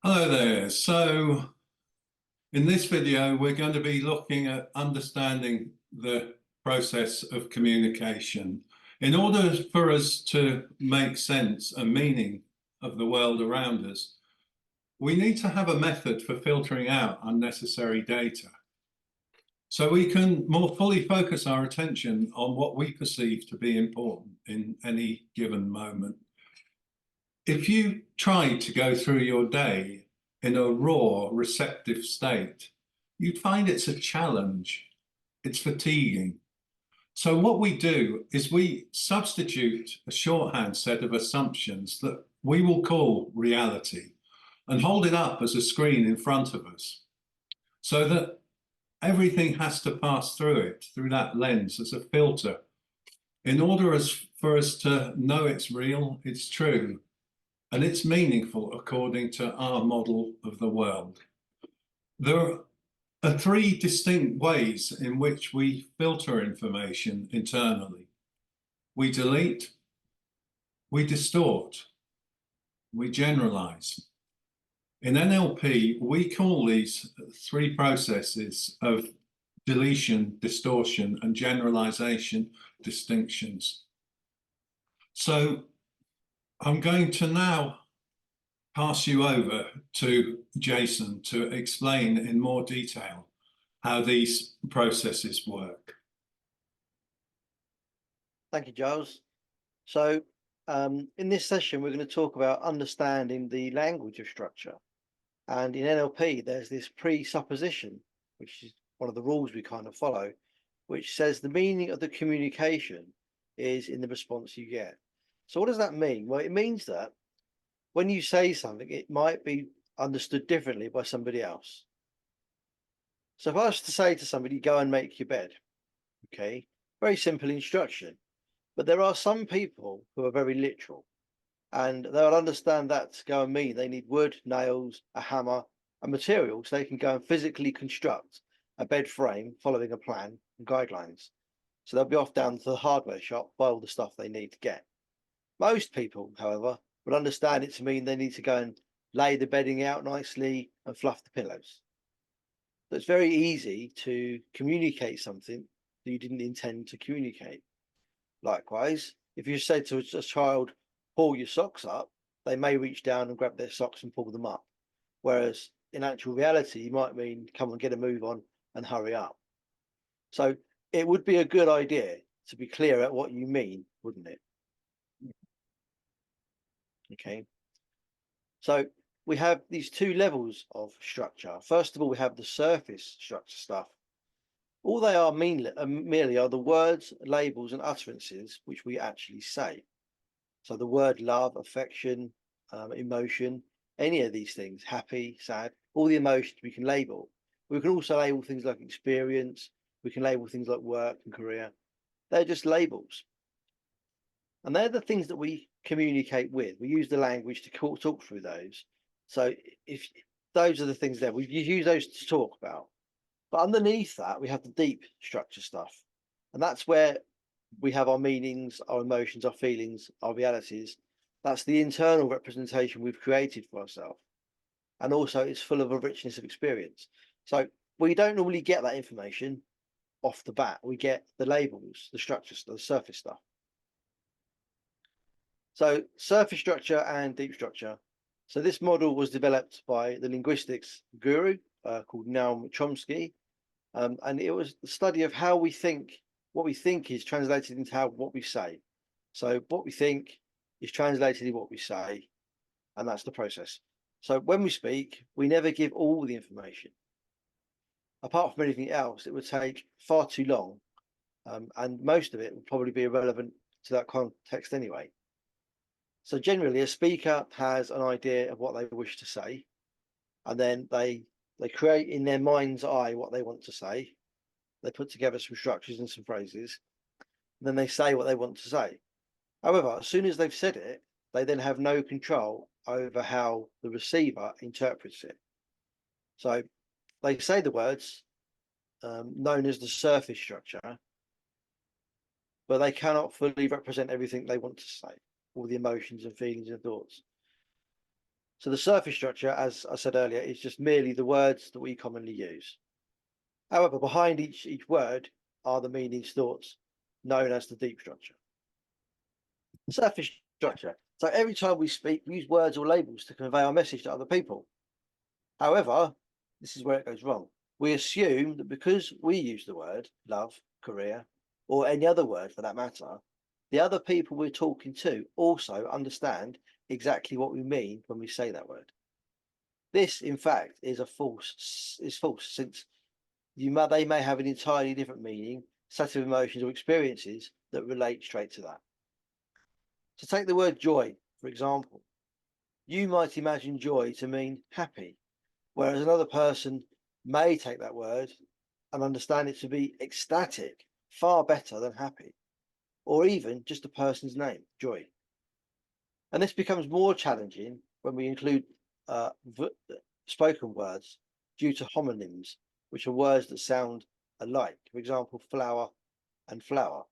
Hello there. So in this video, we're going to be looking at understanding the process of communication. In order for us to make sense and meaning of the world around us, we need to have a method for filtering out unnecessary data, so we can more fully focus our attention on what we perceive to be important in any given moment. If you tried to go through your day in a raw, receptive state, you'd find it's a challenge. It's fatiguing. So what we do is we substitute a shorthand set of assumptions that we will call reality and hold it up as a screen in front of us so that everything has to pass through it, through that lens as a filter, in order for us to know it's real, it's true, and it's meaningful according to our model of the world. There are three distinct ways in which we filter information internally. We delete, we distort, we generalize. In NLP, we call these three processes of deletion, distortion, and generalization distinctions. So I'm going to now pass you over to Jason to explain in more detail how these processes work. Thank you, Giles. So in this session, we're going to talk about understanding the language of structure. And in NLP, there's this presupposition, which is one of the rules we kind of follow, which says the meaning of the communication is in the response you get. So what does that mean? Well, it means that when you say something, it might be understood differently by somebody else. So if I was to say to somebody, go and make your bed, okay, very simple instruction. But there are some people who are very literal, and they'll understand that to go and mean they need wood, nails, a hammer, and materials they can go and physically construct a bed frame following a plan and guidelines. So they'll be off down to the hardware shop, buy all the stuff they need to get. Most people, however, would understand it to mean they need to go and lay the bedding out nicely and fluff the pillows. So it's very easy to communicate something that you didn't intend to communicate. Likewise, if you say to a child, pull your socks up, they may reach down and grab their socks and pull them up. Whereas in actual reality, you might mean, come and get a move on and hurry up. So it would be a good idea to be clear at what you mean, wouldn't it? Okay. So we have these two levels of structure. First of all, we have the surface structure stuff. All they are merely are the words, labels, and utterances which we actually say. So the word love, affection, emotion, any of these things, happy, sad, all the emotions we can label. We can also label things like experience. We can label things like work and career. They're just labels. And they're the things that we communicate with. We use the language to talk through those. So if those are the things there, we use those to talk about. But underneath that, we have the deep structure stuff. And that's where we have our meanings, our emotions, our feelings, our realities. That's the internal representation we've created for ourselves. And also it's full of a richness of experience. So we don't normally get that information off the bat. We get the labels, the structure, the surface stuff. So surface structure and deep structure. So this model was developed by the linguistics guru called Noam Chomsky. And it was the study of how we think, what we think is translated into what we say. So what we think is translated in what we say, and that's the process. So when we speak, we never give all the information. Apart from anything else, it would take far too long, and most of it would probably be irrelevant to that context anyway. So generally, a speaker has an idea of what they wish to say, and then they create in their mind's eye what they want to say. They put together some structures and some phrases, and then they say what they want to say. However, as soon as they've said it, they then have no control over how the receiver interprets it. So they say the words known as the surface structure, but they cannot fully represent everything they want to say, all the emotions and feelings and thoughts. So the surface structure, as I said earlier, is just merely the words that we commonly use. However, behind each word are the meanings, thoughts, known as the deep structure. Surface structure. So every time we speak, we use words or labels to convey our message to other people. However, this is where it goes wrong. We assume that because we use the word love, career, or any other word for that matter, the other people we're talking to also understand exactly what we mean when we say that word. This, in fact, is false, since they may have an entirely different meaning, set of emotions or experiences that relate straight to that. So take the word joy, for example. You might imagine joy to mean happy, whereas another person may take that word and understand it to be ecstatic, far better than happy, or even just a person's name, joy. And this becomes more challenging when we include spoken words due to homonyms, which are words that sound alike. For example, flower and flower.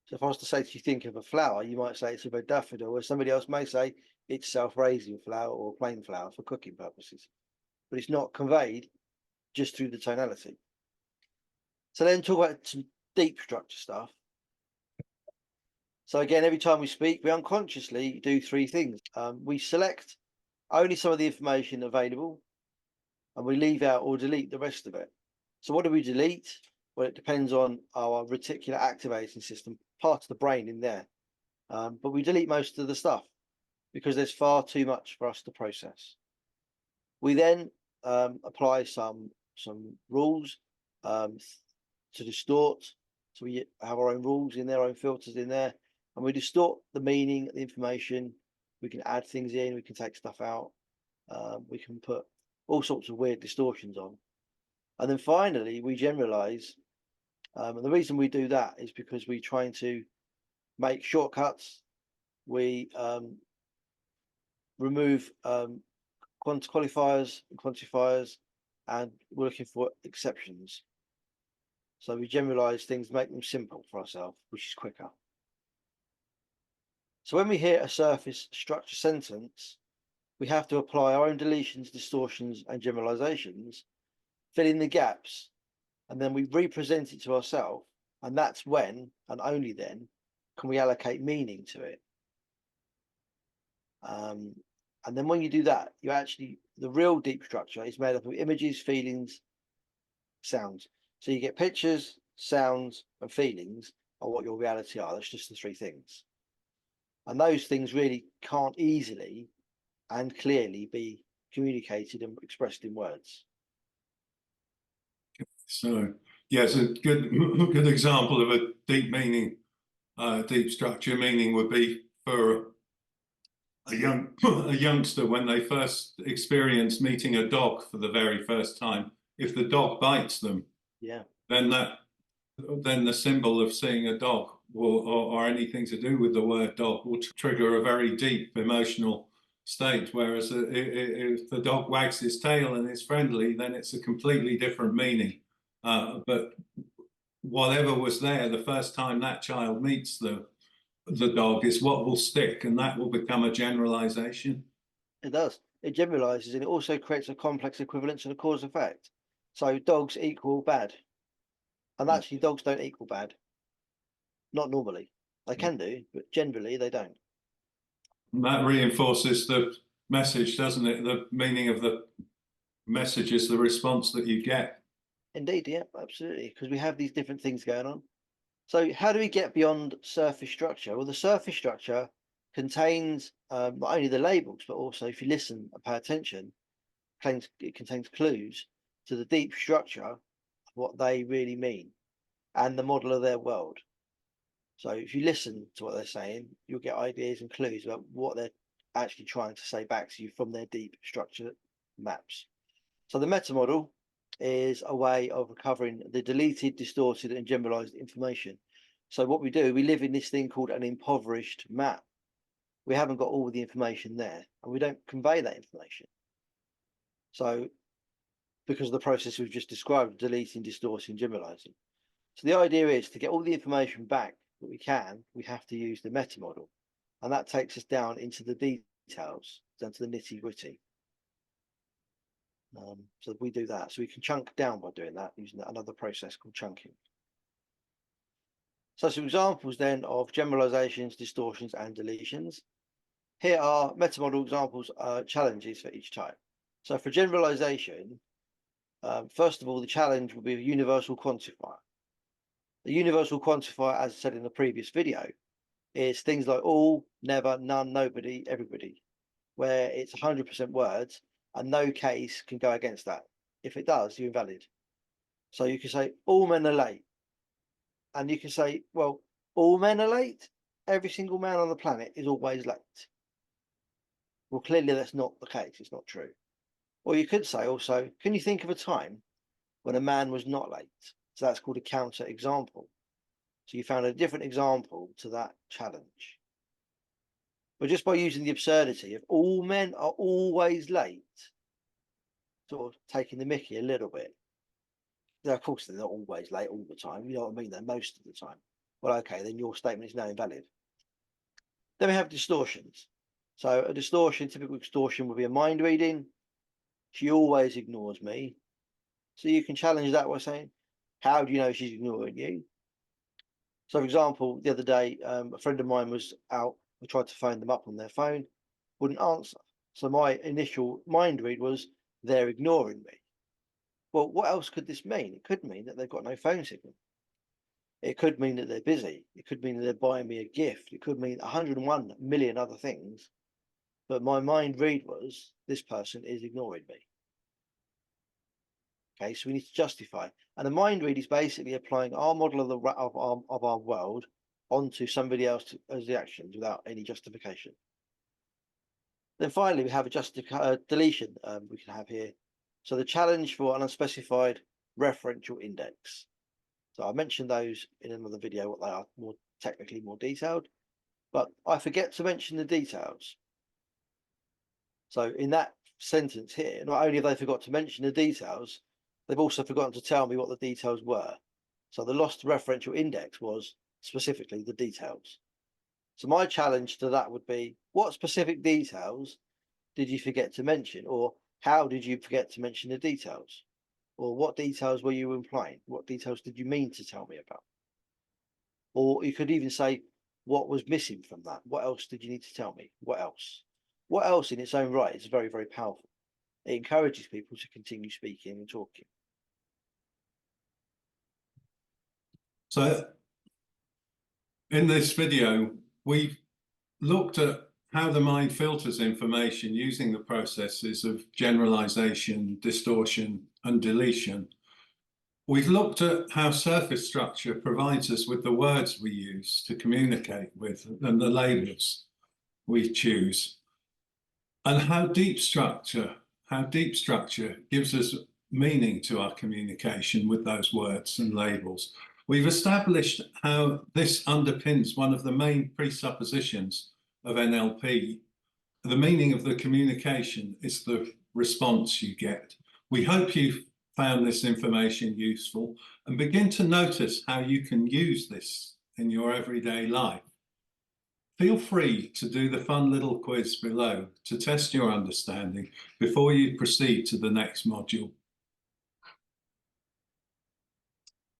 So if I was to say to you, think of a flower, you might say it's of a daffodil, where somebody else may say it's self-raising flower or plain flower for cooking purposes. But it's not conveyed just through the tonality. So then talk about some deep structure stuff. So again, every time we speak, we unconsciously do three things. We select only some of the information available, and we leave out or delete the rest of it. So what do we delete? Well, it depends on our reticular activating system, part of the brain in there. But we delete most of the stuff because there's far too much for us to process. We then apply some rules to distort. So we have our own rules in there, our own filters in there, and we distort the meaning, the information. We can add things in, we can take stuff out, we can put all sorts of weird distortions on. And then finally, we generalize. And the reason we do that is because we're trying to make shortcuts. We remove qualifiers and quantifiers, and we're looking for exceptions. So we generalize things, make them simple for ourselves, which is quicker. So when we hear a surface structure sentence, we have to apply our own deletions, distortions, and generalizations, fill in the gaps, and then we represent it to ourselves. And that's when, and only then, can we allocate meaning to it. And then when you do that, the real deep structure is made up of images, feelings, sounds. So you get pictures, sounds, and feelings are what your reality are. That's just the three things. And those things really can't easily and clearly be communicated and expressed in words. So yes, a good example of a deep meaning, deep structure meaning would be for a youngster when they first experience meeting a dog for the very first time. If the dog bites them, then the symbol of seeing a dog or anything to do with the word dog will trigger a very deep emotional state. Whereas if the dog wags his tail and is friendly, then it's a completely different meaning. But whatever was there the first time that child meets the dog is what will stick, and that will become a generalization. It does. It generalizes, and it also creates a complex equivalence and a cause effect. So dogs equal bad. And actually, dogs don't equal bad. Not normally. They can do, but generally they don't. And that reinforces the message, doesn't it? The meaning of the message is the response that you get. Indeed, yeah, absolutely. Because we have these different things going on. So how do we get beyond surface structure? Well, the surface structure contains not only the labels, but also, if you listen and pay attention, it contains clues to the deep structure of what they really mean and the model of their world. So if you listen to what they're saying, you'll get ideas and clues about what they're actually trying to say back to you from their deep structure maps. So the meta model is a way of recovering the deleted, distorted, and generalized information. So what we do, we live in this thing called an impoverished map. We haven't got all the information there, and we don't convey that information. So because of the process we've just described, deleting, distorting, generalizing. So the idea is to get all the information back that we have to use the meta model. And that takes us down into the details, down to the nitty gritty. So we do that. So we can chunk down by doing that, using another process called chunking. So some examples then of generalizations, distortions, and deletions. Here are metamodel examples, challenges for each type. So for generalization, first of all, the challenge will be a universal quantifier. The universal quantifier, as I said in the previous video, is things like all, never, none, nobody, everybody, where it's 100% words and no case can go against that. If it does, you're invalid. So you can say all men are late. And you can say, well, all men are late. Every single man on the planet is always late. Well, clearly that's not the case. It's not true. Or you could say also, can you think of a time when a man was not late? So that's called a counter example. So you found a different example to that challenge. But just by using the absurdity of all men are always late, sort of taking the mickey a little bit. Now, of course, they're not always late all the time. You know what I mean? They're most of the time. Well, okay, then your statement is now invalid. Then we have distortions. So a distortion, typical distortion would be a mind reading. She always ignores me. So you can challenge that by saying, how do you know she's ignoring you? So for example, the other day, a friend of mine was out. I tried to phone them up on their phone, wouldn't answer. So my initial mind read was, they're ignoring me. Well, what else could this mean? It could mean that they've got no phone signal. It could mean that they're busy. It could mean that they're buying me a gift. It could mean 101 million other things. But my mind read was, this person is ignoring me. Okay, so we need to justify. And a mind read is basically applying our model of our world onto somebody else as the actions without any justification. Then finally, we have a deletion we can have here. So the challenge for an unspecified referential index. So I mentioned those in another video, what they are more technically more detailed, but I forget to mention the details. So in that sentence here, not only have they forgot to mention the details, they've also forgotten to tell me what the details were. So the lost referential index was specifically the details. So my challenge to that would be, what specific details did you forget to mention? Or how did you forget to mention the details? Or what details were you implying? What details did you mean to tell me about? Or you could even say, what was missing from that? What else did you need to tell me? What else? What else in its own right is very, very powerful. It encourages people to continue speaking and talking. So in this video, we've looked at how the mind filters information using the processes of generalization, distortion, and deletion. We've looked at how surface structure provides us with the words we use to communicate with and the labels we choose, and how deep structure gives us meaning to our communication with those words and labels. We've established how this underpins one of the main presuppositions of NLP. The meaning of the communication is the response you get. We hope you've found this information useful and begin to notice how you can use this in your everyday life. Feel free to do the fun little quiz below to test your understanding before you proceed to the next module.